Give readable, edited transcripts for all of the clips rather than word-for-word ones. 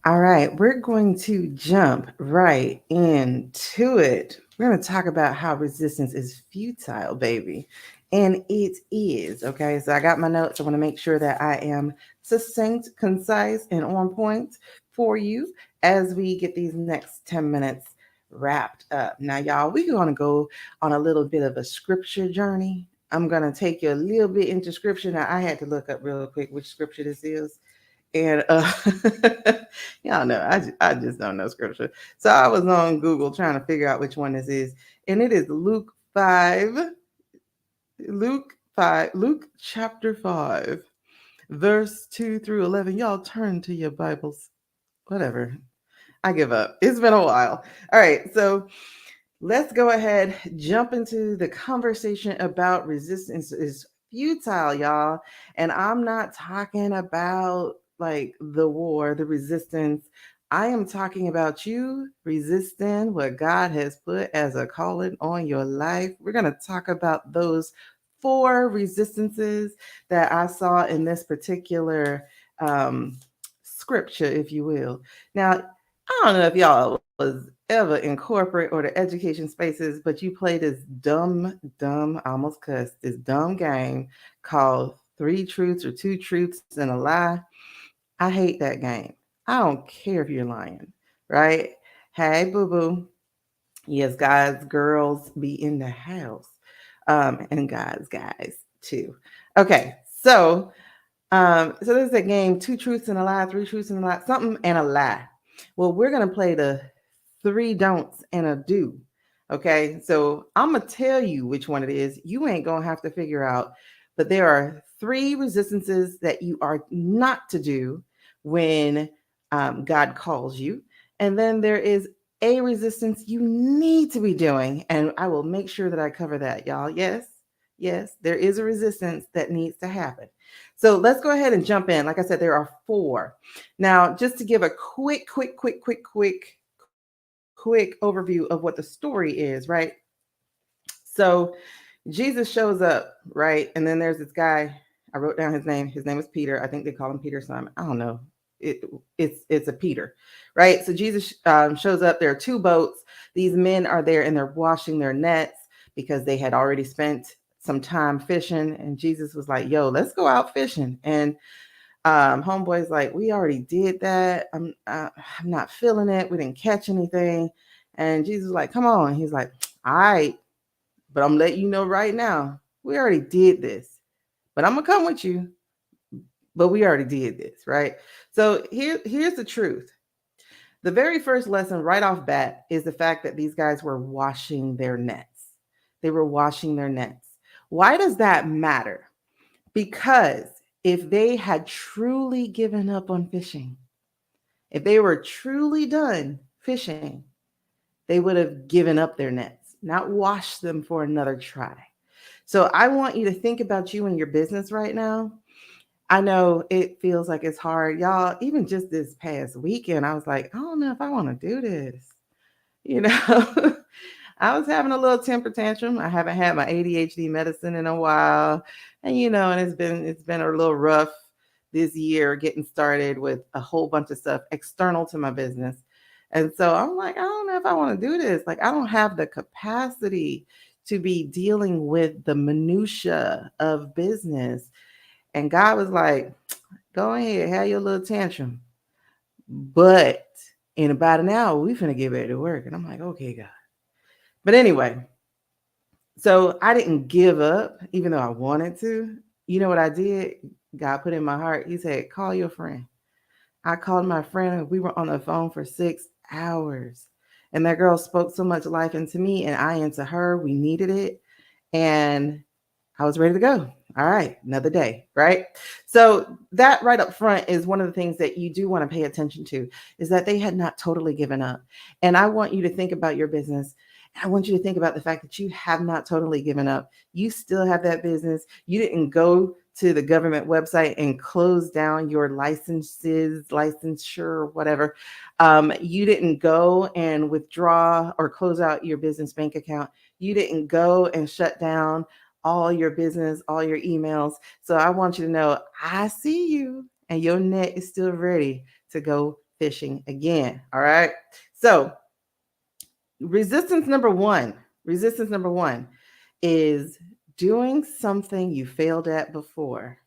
All right, we're going to jump right into it. We're going to talk about how resistance is futile, baby. And it is. Okay, so I got my notes. I want to make sure that I am succinct, concise, and on point for you as we get these next 10 minutes wrapped up. Now, y'all, we're going to go on a little bit of a scripture journey. I'm going to take you a little bit into scripture. Now, I had to look up real quick which scripture this is. And y'all know I just don't know scripture. So I was on Google trying to figure out which one this is. And it is Luke chapter 5, verse 2 through 11. Y'all turn to your Bibles. Whatever. I give up. It's been a while. All right. So let's go ahead, jump into the conversation about resistance is futile, y'all. And I'm not talking about like the war, the resistance. I am talking about you resisting what God has put as a calling on your life. We're going to talk about those four resistances that I saw in this particular um, scripture, if you will. Now, I don't know if y'all was ever in corporate or the education spaces, but you play this dumb, I almost cussed, this dumb game called Three Truths or Two Truths and a Lie. I hate that game. I don't care if you're lying, right? Hey, boo boo. Yes, guys, girls be in the house. And guys too. Okay, so there's a game, two truths and a lie, three truths and a lie, something and a lie. Well, we're gonna play the three don'ts and a do. Okay, so I'm gonna tell you which one it is. You ain't gonna have to figure out, but there are three resistances that you are not to do when God calls you, and then there is a resistance you need to be doing, and I will make sure that I cover that, y'all. Yes, there is a resistance that needs to happen. So let's go ahead and jump in. Like I said, there are four. Now, just to give a quick overview of what the story is, right? So Jesus shows up, right? And then there's this guy. I wrote down his name. His name is Peter. I think they call him Peter Simon. I don't know. It's a Peter, right? So Jesus shows up. There are two boats. These men are there and they're washing their nets because they had already spent some time fishing. And Jesus was like, "Yo, let's go out fishing." And homeboy's like, "We already did that. I'm not feeling it. We didn't catch anything." And Jesus was like, "Come on." He's like, "All right, but I'm letting you know right now, we already did this. But I'm gonna come with you. But we already did this, right?" So here's the truth. The very first lesson right off bat is the fact that these guys were washing their nets. They were washing their nets. Why does that matter? Because if they had truly given up on fishing, if they were truly done fishing, they would have given up their nets, not washed them for another try. So I want you to think about you and your business right now. I know it feels like it's hard. Y'all, even just this past weekend, I was like, I don't know if I want to do this. You know, I was having a little temper tantrum. I haven't had my ADHD medicine in a while. And and it's been a little rough this year getting started with a whole bunch of stuff external to my business. And so I'm like, I don't know if I want to do this. Like I don't have the capacity to be dealing with the minutia of business. And God was like, "Go ahead, have your little tantrum. But in about an hour, we finna get ready to work." And I'm like, "Okay, God." But anyway, so I didn't give up, even though I wanted to. You know what I did? God put in my heart. He said, "Call your friend." I called my friend and we were on the phone for 6 hours. And that girl spoke so much life into me and I into her. We needed it. And I was ready to go. All right, another day, right? So that right up front is one of the things that you do want to pay attention to is that they had not totally given up. And I want you to think about your business. I want you to think about the fact that you have not totally given up. You still have that business. You didn't go to the government website and close down your licenses, licensure, whatever. You didn't go and withdraw or close out your business bank account. You didn't go and shut down all your business, all your emails. So I want you to know I see you and your net is still ready to go fishing again. All right. So resistance number one, resistance number one is doing something you failed at before.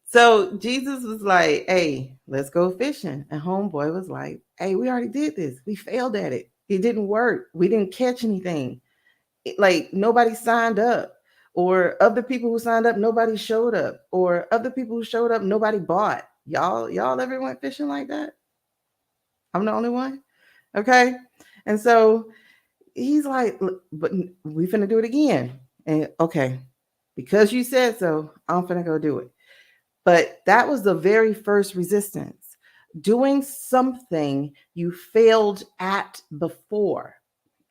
So Jesus was like, hey, let's go fishing. And homeboy was like, hey, we already did this. We failed at it. It didn't work. We didn't catch anything. Like nobody signed up. Or of the people who signed up, nobody showed up. Or of the people who showed up, nobody bought. Y'all ever went fishing like that? I'm the only one. Okay. And so he's like, but we finna do it again. And okay, because you said so, I'm finna go do it. But that was the very first resistance, doing something you failed at before.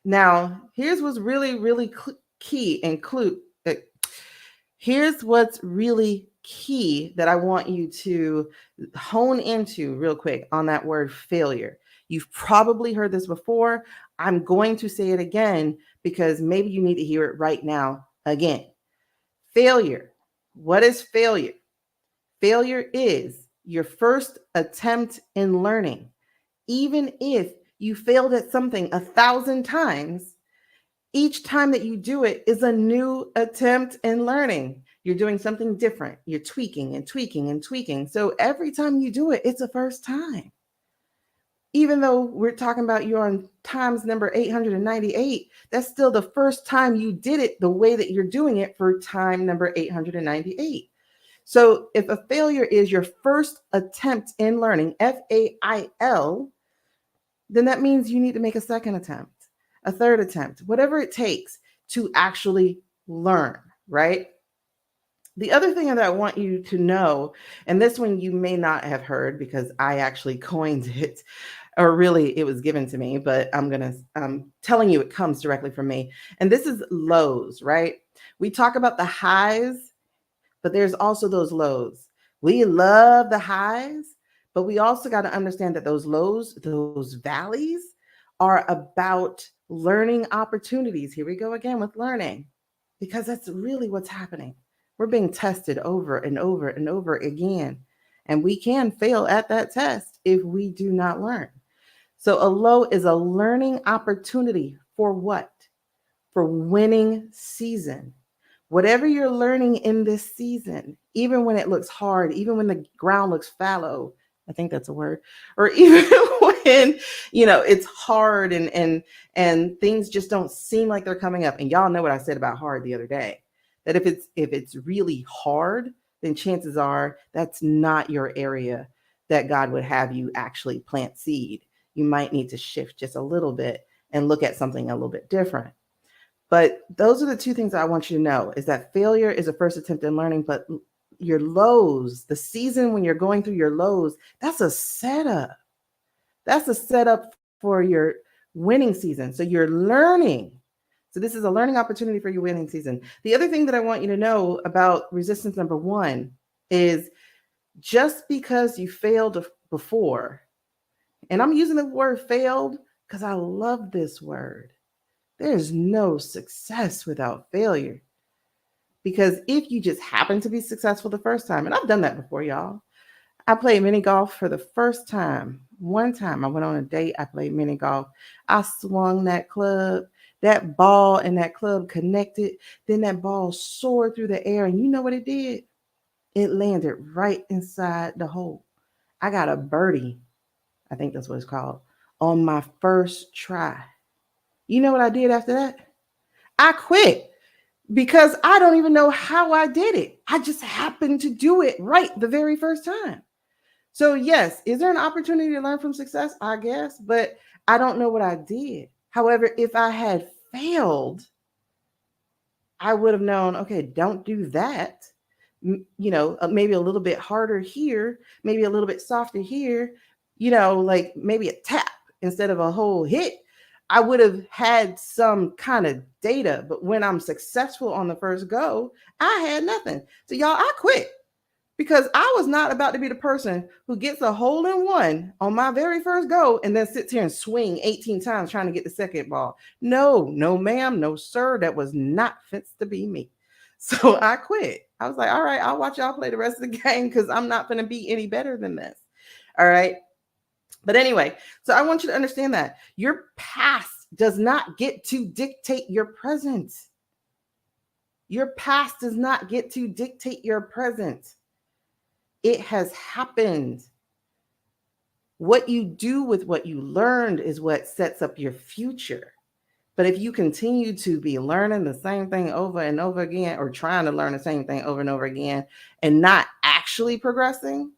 Now, here's what's really key and clue. Here's what's really key that I want you to hone into real quick on that word failure. You've probably heard this before. I'm going to say it again because maybe you need to hear it right now again. Failure. What is failure? Failure is your first attempt in learning. Even if you failed at something 1,000 times, each time that you do it is a new attempt in learning. You're doing something different. You're tweaking and tweaking and tweaking. So every time you do it, it's a first time. Even though we're talking about you're on times number 898, that's still the first time you did it the way that you're doing it for time number 898. So if a failure is your first attempt in learning, FAIL, then that means you need to make a second attempt, a third attempt, whatever it takes to actually learn, right? The other thing that I want you to know, and this one you may not have heard because I actually coined it, or really it was given to me, but I'm telling you it comes directly from me. And this is lows, right? We talk about the highs, but there's also those lows. We love the highs, but we also got to understand that those lows, those valleys are about learning opportunities. Here we go again with learning, because that's really what's happening. We're being tested over and over and over again. And we can fail at that test if we do not learn. So a low is a learning opportunity for what? For winning season. Whatever you're learning in this season, even when it looks hard, even when the ground looks fallow, I think that's a word, or even when it's hard and things just don't seem like they're coming up. And y'all know what I said about hard the other day. That if it's really hard, then chances are that's not your area that God would have you actually plant seed. You might need to shift just a little bit and look at something a little bit different. But those are the two things I want you to know, is that failure is a first attempt in learning, but your lows, the season when you're going through your lows, that's a setup. That's a setup for your winning season. So you're learning. So this is a learning opportunity for your winning season. The other thing that I want you to know about resistance number one is just because you failed before, and I'm using the word failed because I love this word. There's no success without failure. Because if you just happen to be successful the first time, and I've done that before, y'all. I played mini golf for the first time. One time I went on a date, I played mini golf. I swung that club, that ball and that club connected. Then that ball soared through the air. And you know what it did? It landed right inside the hole. I got a birdie, I think that's what it's called, on my first try. You know what I did after that? I quit because I don't even know how I did it. I just happened to do it right the very first time. So, yes, is there an opportunity to learn from success? I guess, but I don't know what I did. However, if I had failed, I would have known, okay, don't do that. Maybe a little bit harder here, maybe a little bit softer here, like maybe a tap instead of a whole hit. I would have had some kind of data, but when I'm successful on the first go, I had nothing. So y'all, I quit because I was not about to be the person who gets a hole in one on my very first go and then sits here and swing 18 times trying to get the second ball. No, no, ma'am, no, sir. That was not fit to be me. So I quit. I was like, all right, I'll watch y'all play the rest of the game because I'm not going to be any better than this. All right. But anyway, so I want you to understand that your past does not get to dictate your present. Your past does not get to dictate your present. It has happened. What you do with what you learned is what sets up your future. But if you continue to be learning the same thing over and over again, or trying to learn the same thing over and over again, and not actually progressing,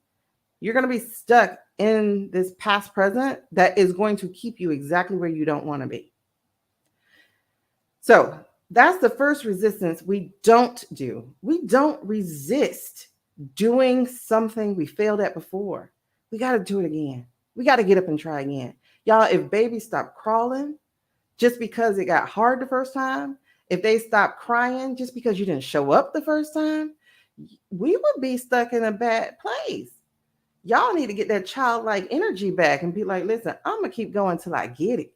you're going to be stuck in this past present that is going to keep you exactly where you don't want to be. So that's the first resistance we don't do. We don't resist doing something we failed at before. We got to do it again. We got to get up and try again. Y'all, if babies stop crawling just because it got hard the first time, if they stop crying just because you didn't show up the first time, we would be stuck in a bad place. Y'all need to get that childlike energy back and be like, listen, I'm going to keep going till I get it.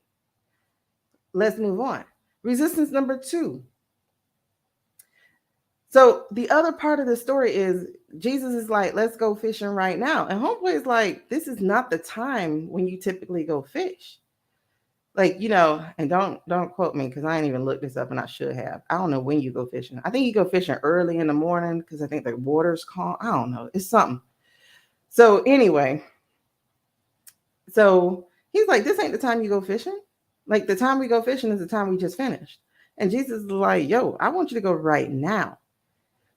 Let's move on. Resistance number 2. So the other part of the story is Jesus is like, let's go fishing right now. And homeboy is like, this is not the time when you typically go fish. Like, and don't quote me because I ain't even looked this up and I should have. I don't know when you go fishing. I think you go fishing early in the morning because I think the water's calm. I don't know. It's something. So anyway, so he's like, this ain't the time you go fishing. Like the time we go fishing is the time we just finished. And Jesus is like, yo, I want you to go right now.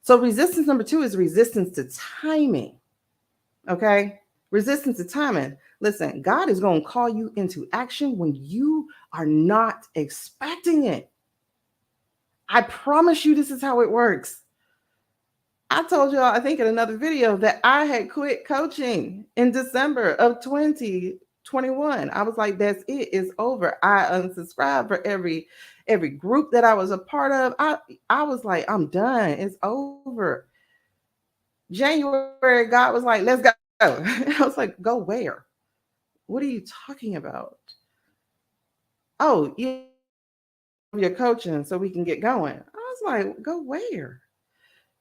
So resistance number 2 is resistance to timing. Okay. Resistance to timing. Listen, God is going to call you into action when you are not expecting it. I promise you this is how it works. I told y'all, I think in another video, that I had quit coaching in December of 2021. I was like, that's it. It's over. I unsubscribed for every group that I was a part of. I was like, I'm done. It's over. January, God was like, let's go. I was like, go where? What are you talking about? Oh, you're coaching so we can get going. I was like, go where?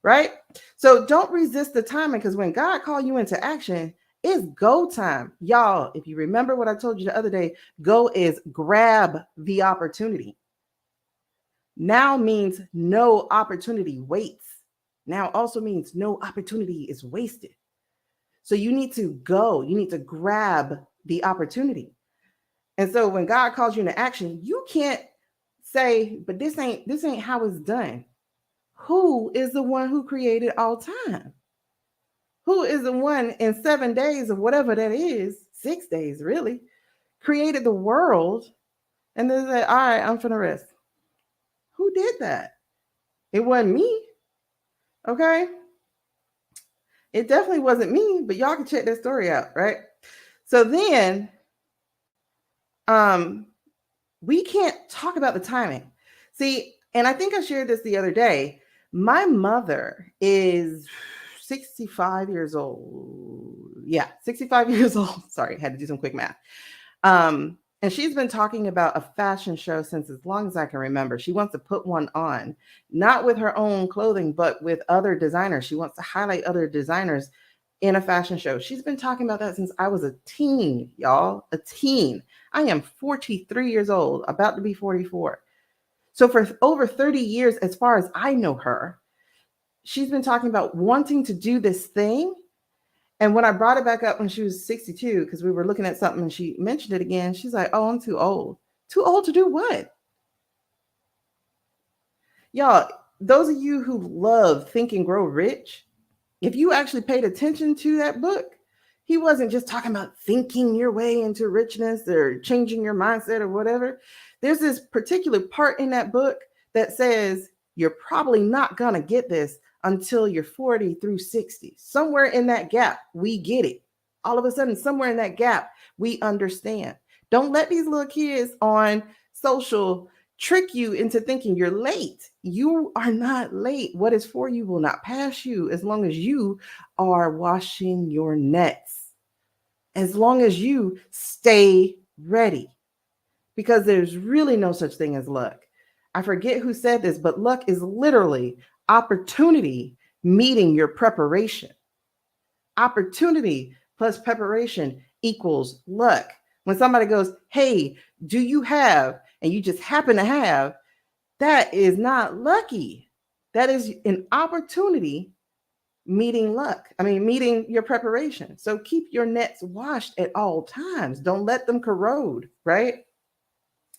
Right? So don't resist the timing, because when God called you into action, it's go time. Y'all, if you remember what I told you the other day, go is grab the opportunity. Now means no opportunity waits. Now also means no opportunity is wasted. So you need to go. You need to grab the opportunity. And so when God calls you into action, you can't say, but this ain't how it's done. Who is the one who created all time? Who is the one in 7 days of whatever that is, 6 days really, created the world and then said, all right, I'm finna rest? Who did that? It wasn't me. Okay. It definitely wasn't me, but y'all can check that story out, right? So then we can't talk about the timing. See, and I think I shared this the other day. My mother is 65 years old. Yeah, 65 years old. Sorry, had to do some quick math. And she's been talking about a fashion show since as long as I can remember. She wants to put one on, not with her own clothing, but with other designers. She wants to highlight other designers in a fashion show. She's been talking about that since I was a teen, y'all, a teen. I am 43 years old, about to be 44. So for over 30 years, as far as I know her, she's been talking about wanting to do this thing. And when I brought it back up when she was 62, because we were looking at something and she mentioned it again, she's like, oh, I'm too old. Too old to do what? Y'all, those of you who love Think and Grow Rich, if you actually paid attention to that book, he wasn't just talking about thinking your way into richness or changing your mindset or whatever. There's this particular part in that book that says you're probably not going to get this until you're 40 through 60. Somewhere in that gap, we get it. All of a sudden, somewhere in that gap, we understand. Don't let these little kids on social trick you into thinking you're late. You are not late. What is for you will not pass you as long as you are washing your nets, as long as you stay ready, because there's really no such thing as luck. I forget who said this, but luck is literally opportunity meeting your preparation. Opportunity plus preparation equals luck. When somebody goes, hey, do you have, and you just happen to have, that is not lucky. That is an opportunity meeting luck. I mean, meeting your preparation. So keep your nets washed at all times. Don't let them corrode, right?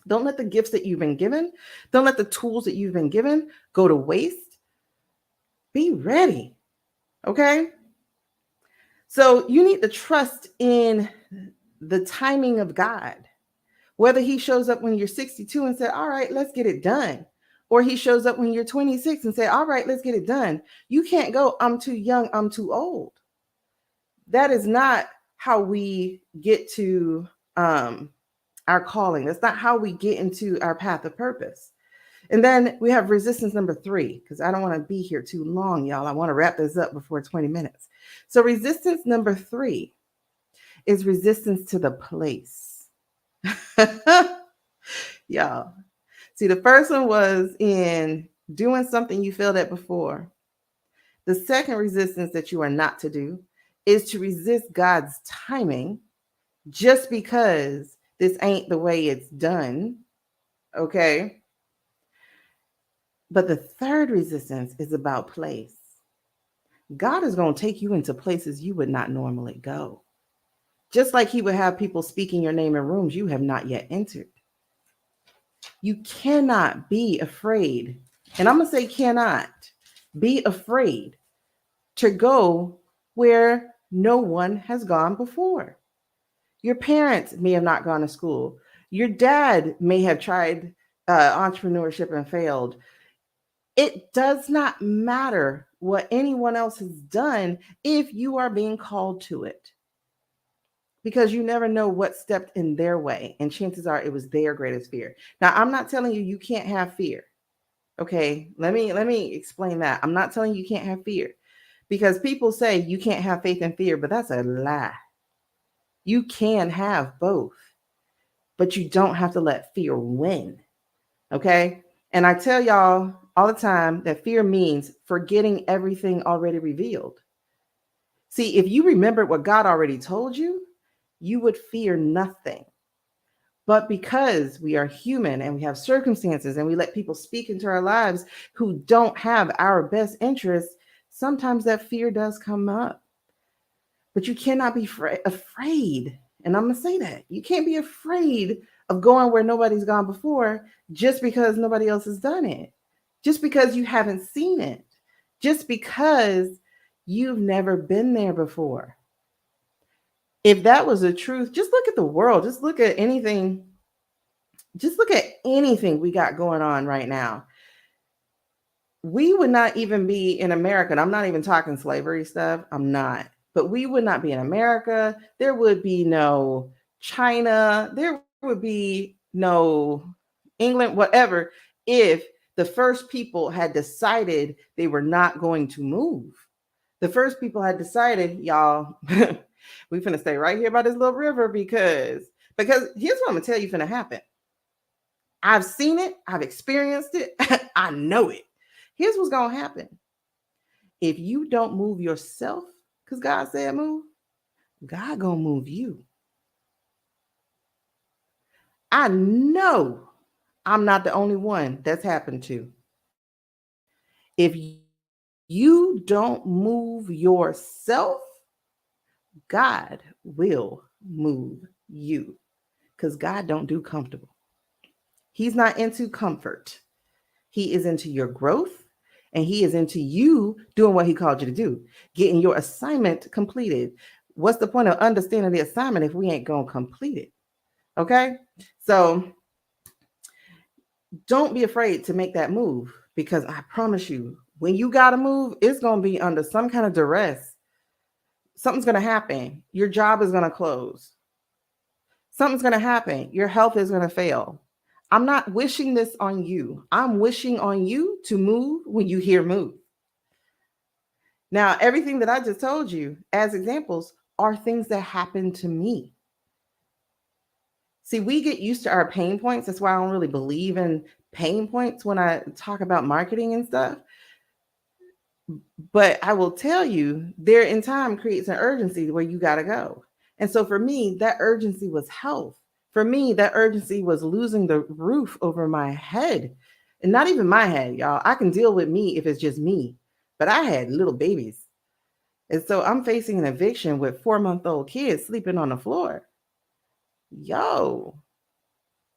Don't let the gifts that you've been given, don't let the tools that you've been given go to waste. Be ready. Okay. So you need to trust in the timing of God, whether he shows up when you're 62 and say, all right, let's get it done. Or he shows up when you're 26 and say, all right, let's get it done. You can't go, I'm too young, I'm too old. That is not how we get to our calling. That's not how we get into our path of purpose. And then we have resistance number 3, because I don't want to be here too long, y'all. I want to wrap this up before 20 minutes. So resistance number 3 is resistance to the place. Y'all. See, the first one was in doing something you failed at before. The second resistance that you are not to do is to resist God's timing just because this ain't the way it's done. Okay. But the third resistance is about place. God is going to take you into places you would not normally go. Just like he would have people speaking your name in rooms you have not yet entered. You cannot be afraid, and I'm going to say cannot be afraid to go where no one has gone before. Your parents may have not gone to school. Your dad may have tried entrepreneurship and failed. It does not matter what anyone else has done if you are being called to it, because you never know what stepped in their way, and chances are it was their greatest fear. Now, I'm not telling you can't have fear. Okay, let me explain that. I'm not telling you can't have fear, because people say you can't have faith and fear, but that's a lie. You can have both, but you don't have to let fear win. Okay? And I tell y'all all the time that fear means forgetting everything already revealed. See, if you remembered what God already told you, you would fear nothing. But because we are human and we have circumstances and we let people speak into our lives who don't have our best interests, sometimes that fear does come up. But you cannot be afraid. And I'm going to say that. You can't be afraid of going where nobody's gone before just because nobody else has done it. Just because you haven't seen it. Just because you've never been there before. If that was the truth, just look at the world. Just look at anything. Just look at anything we got going on right now. We would not even be in America. And I'm not even talking slavery stuff. I'm not. But we would not be in America. There would be no China. There would be no England, whatever, if the first people had decided they were not going to move. The first people had decided, y'all, we finna stay right here by this little river because here's what I'm gonna tell you finna happen. I've seen it, I've experienced it, I know it. Here's what's gonna happen. If you don't move yourself, because God said move, God gonna move you. I know I'm not the only one that's happened to. If you don't move yourself, God will move you, because God don't do comfortable. He's not into comfort. He is into your growth, and he is into you doing what he called you to do, getting your assignment completed. What's the point of understanding the assignment if we ain't going to complete it? Okay? So don't be afraid to make that move, because I promise you, when you got to move, it's going to be under some kind of duress. Something's going to happen. Your job is going to close. Something's going to happen. Your health is going to fail. I'm not wishing this on you. I'm wishing on you to move when you hear move. Now, everything that I just told you as examples are things that happen to me. See, we get used to our pain points. That's why I don't really believe in pain points when I talk about marketing and stuff. But I will tell you, there in time creates an urgency where you got to go. And so for me, that urgency was health. For me, that urgency was losing the roof over my head. And not even my head, y'all. I can deal with me if it's just me. But I had little babies. And so I'm facing an eviction with 4-month-old kids sleeping on the floor. Yo,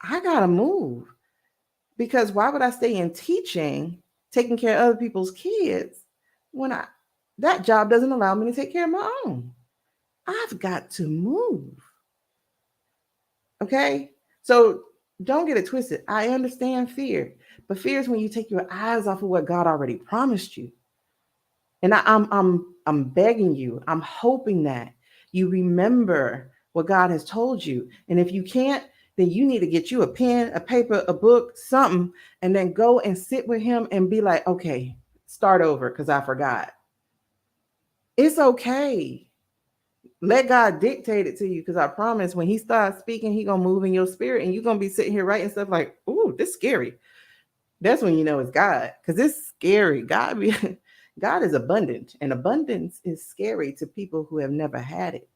I got to move. Because why would I stay in teaching, taking care of other people's kids, when that job doesn't allow me to take care of my own? I've got to move. Okay? So don't get it twisted. I understand fear, but fear is when you take your eyes off of what God already promised you. And I'm begging you, I'm hoping that you remember what God has told you. And if you can't, then you need to get you a pen, a paper, a book, something, and then go and sit with him and be like, okay, start over because I forgot. It's okay. Let God dictate it to you, because I promise when he starts speaking, he gonna move in your spirit and you're gonna be sitting here writing stuff like, ooh, this is scary. That's when you know it's God, because it's scary. God is abundant, and abundance is scary to people who have never had it.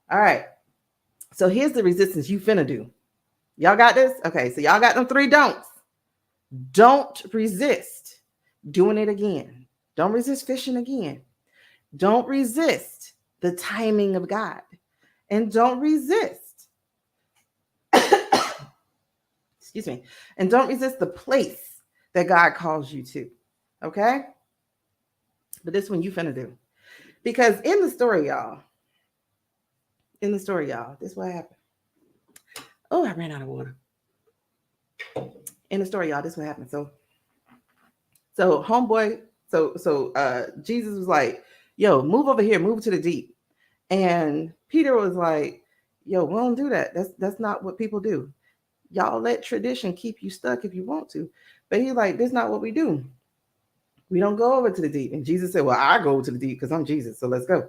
All right. So here's the resistance you finna do. Y'all got this? Okay, so y'all got them 3 don'ts. Don't resist doing it again. Don't resist fishing again. Don't resist the timing of God. And don't resist, excuse me, and don't resist the place that God calls you to. Okay? But this one you finna do. Because in the story, y'all, this is what happened. Oh, I ran out of water. In the story, y'all, this is what happened. So homeboy, Jesus was like, yo, move over here, move to the deep. And Peter was like, yo, we don't do that. That's not what people do. Y'all let tradition keep you stuck if you want to. But he's like, that's not what we do. We don't go over to the deep. And Jesus said, well, I go to the deep because I'm Jesus. So let's go.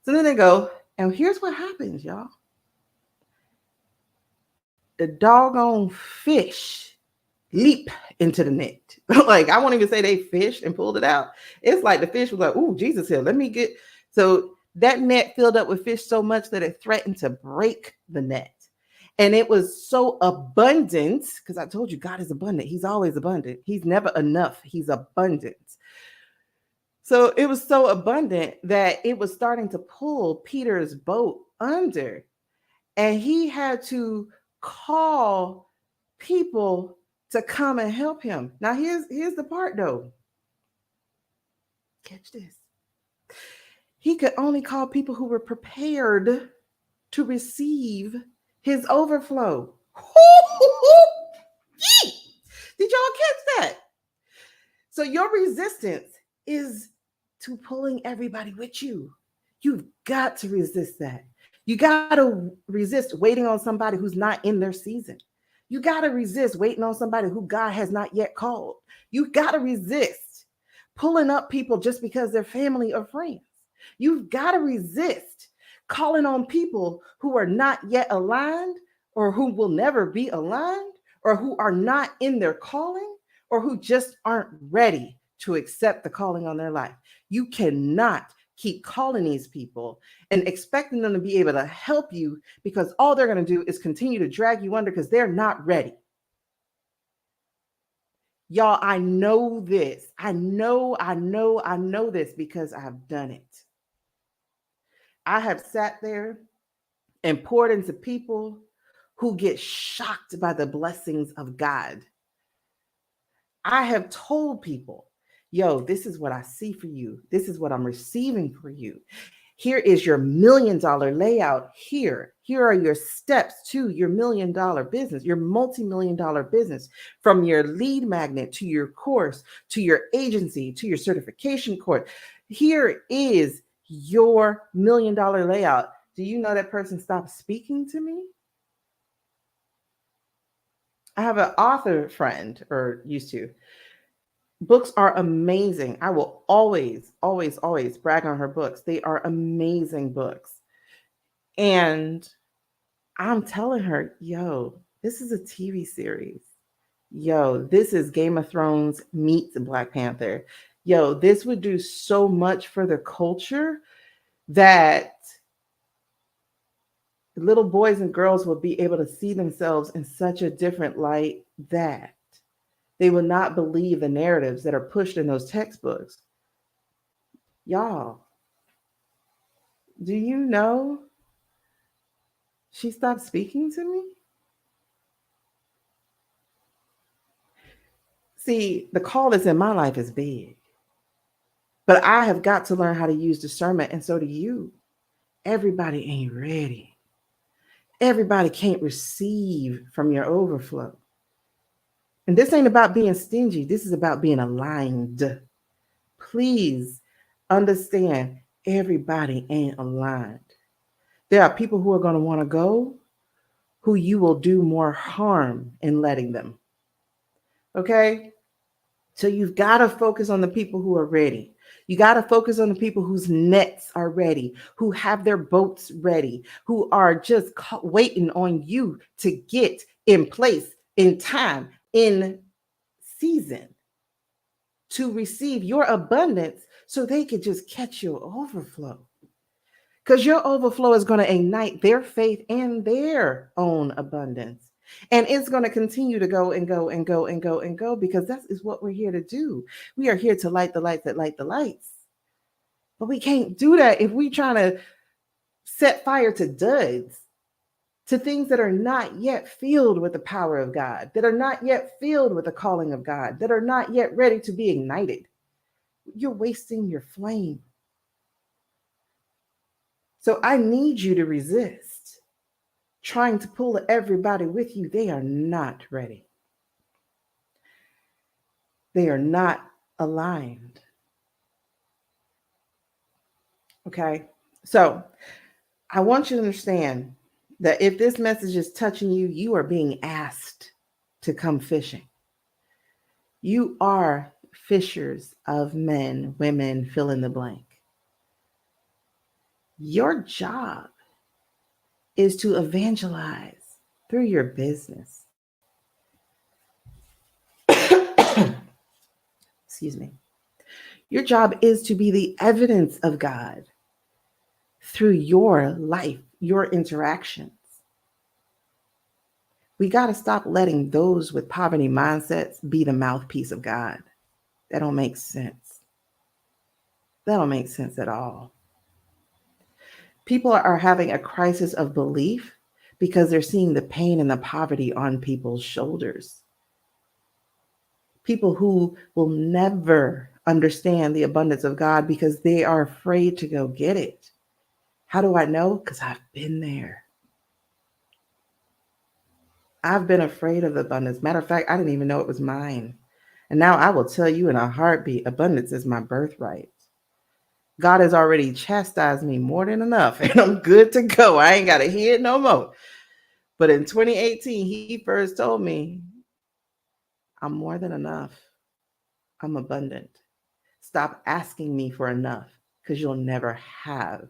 So then they go. And here's what happens, y'all. The doggone fish leap into the net. Like, I won't even say they fished and pulled it out. It's like the fish was like, ooh, Jesus here, let me get. So that net filled up with fish so much that it threatened to break the net. And it was so abundant, because I told you God is abundant. He's always abundant. He's never enough. He's abundant. So it was so abundant that it was starting to pull Peter's boat under. And he had to call people to come and help him. Now, here's the part, though. Catch this. He could only call people who were prepared to receive his overflow. Did y'all catch that? So your resistance is to pulling everybody with you. You've got to resist that. You got to resist waiting on somebody who's not in their season. You got to resist waiting on somebody who God has not yet called. You got to resist pulling up people just because they're family or friends. You've got to resist calling on people who are not yet aligned, or who will never be aligned, or who are not in their calling, or who just aren't ready to accept the calling on their life. You cannot keep calling these people and expecting them to be able to help you, because all they're going to do is continue to drag you under because they're not ready. Y'all, I know this. I know this because I've done it. I have sat there and poured into people who get shocked by the blessings of God. I have told people, yo, this is what I see for you. This is what I'm receiving for you. Here is your $1 million layout here. Here are your steps to your $1 million business, your multi-million-dollar business, from your lead magnet to your course, to your agency, to your certification course. Here is your $1 million layout. Do you know that person stopped speaking to me? I have an author friend, or used to. Books are amazing. I will always, always, always brag on her books. They are amazing books. And I'm telling her, yo, this is a TV series. Yo, this is Game of Thrones meets Black Panther. Yo, this would do so much for the culture that little boys and girls will be able to see themselves in such a different light that they will not believe the narratives that are pushed in those textbooks. Y'all, do you know she stopped speaking to me? See, the call that's in my life is big, but I have got to learn how to use discernment, and so do you. Everybody ain't ready. Everybody can't receive from your overflow. And this ain't about being stingy, this is about being aligned. Please understand, everybody ain't aligned. There are people who are going to want to go who you will do more harm in letting them. Okay? So you've got to focus on the people who are ready. You got to focus on the people whose nets are ready, who have their boats ready, who are just waiting on you to get in place, in time, in season to receive your abundance so they could just catch your overflow. Because your overflow is going to ignite their faith and their own abundance. And it's going to continue to go and go and go and go and go because that is what we're here to do. We are here to light the lights that light the lights. But we can't do that if we trying to set fire to duds, to things that are not yet filled with the power of God, that are not yet filled with the calling of God, that are not yet ready to be ignited. You're wasting your flame. So I need you to resist trying to pull everybody with you. They are not ready. They are not aligned. Okay. So I want you to understand that if this message is touching you, you are being asked to come fishing. You are fishers of men, women, fill in the blank. Your job is to evangelize through your business. Excuse me. Your job is to be the evidence of God through your life, your interactions. We got to stop letting those with poverty mindsets be the mouthpiece of God. That don't make sense. That don't make sense at all. People are having a crisis of belief because they're seeing the pain and the poverty on people's shoulders. People who will never understand the abundance of God because they are afraid to go get it. How do I know? Because I've been there. I've been afraid of abundance. Matter of fact, I didn't even know it was mine. And now I will tell you in a heartbeat, abundance is my birthright. God has already chastised me more than enough, and I'm good to go. I ain't got to hear it no more. But in 2018, he first told me, I'm more than enough. I'm abundant. Stop asking me for enough because you'll never have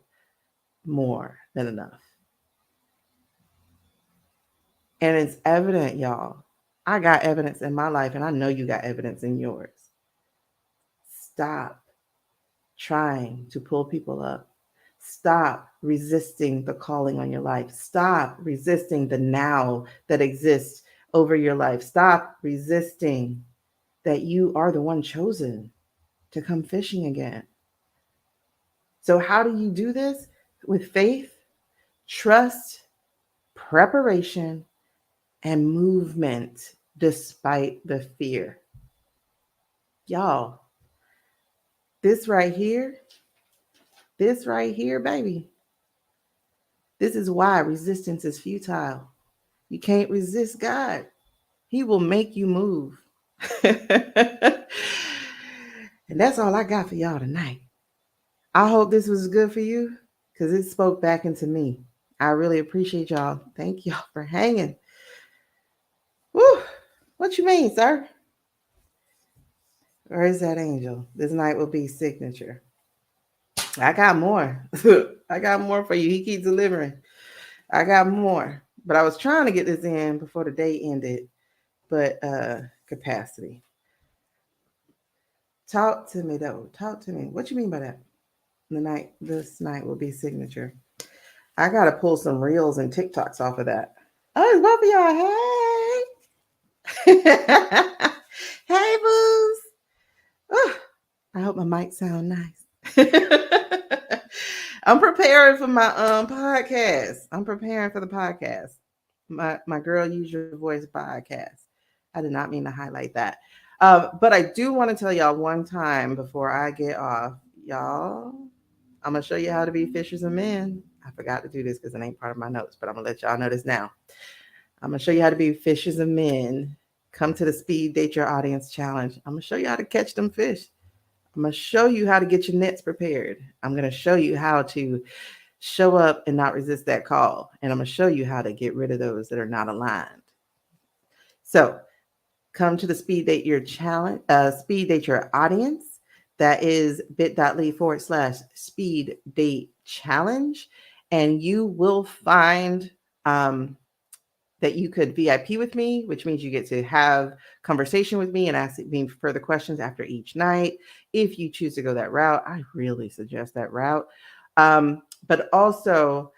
more than enough. And it's evident, y'all. I got evidence in my life, and I know you got evidence in yours. Stop trying to pull people up. Stop resisting the calling on your life. Stop resisting the now that exists over your life. Stop resisting that you are the one chosen to come fishing again. So, how do you do this? With faith, trust, preparation, and movement despite the fear. Y'all, this right here, baby, this is why resistance is futile. You can't resist God. He will make you move. And that's all I got for y'all tonight. I hope this was good for you because it spoke back into me. I really appreciate y'all. Thank y'all for hanging. Woo. What you mean, sir? Or is that angel? This night will be signature. I got more. I got more for you. He keeps delivering. I got more. But I was trying to get this in before the day ended. But capacity. Talk to me though. Talk to me. What you mean by that? This night will be signature. I gotta pull some reels and TikToks off of that. Oh, it's both of y'all. Hey. Hey, boos. Oh, I hope my mic sound nice. I'm preparing for my podcast. I'm preparing for the podcast. My girl use your voice podcast. I did not mean to highlight that. But I do want to tell y'all one time before I get off, y'all. I'm gonna show you how to be fishers of men. I forgot to do this because it ain't part of my notes, but I'm gonna let y'all know this now. I'm gonna show you how to be fishers of men. Come to the Speed Date Your Audience Challenge. I'm gonna show you how to catch them fish. I'm going to show you how to get your nets prepared. I'm going to show you how to show up and not resist that call. And I'm going to show you how to get rid of those that are not aligned. So come to the Speed Date Your Challenge, Speed Date Your Audience. That is bit.ly/Speed Date Challenge. And you will find that you could VIP with me, which means you get to have conversation with me and ask me further questions after each night. If you choose to go that route, I really suggest that route. But also,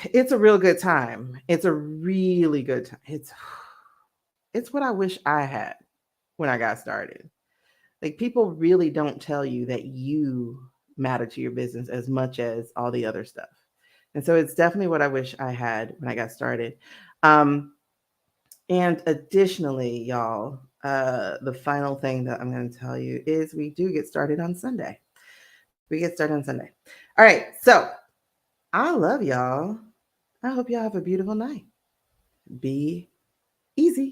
it's a real good time. It's a really good time. It's what I wish I had when I got started. Like people really don't tell you that you matter to your business as much as all the other stuff. And so it's definitely what I wish I had when I got started. And additionally, y'all, the final thing that I'm going to tell you is we do get started on Sunday. We get started on Sunday. All right. So I love y'all. I hope y'all have a beautiful night. Be easy.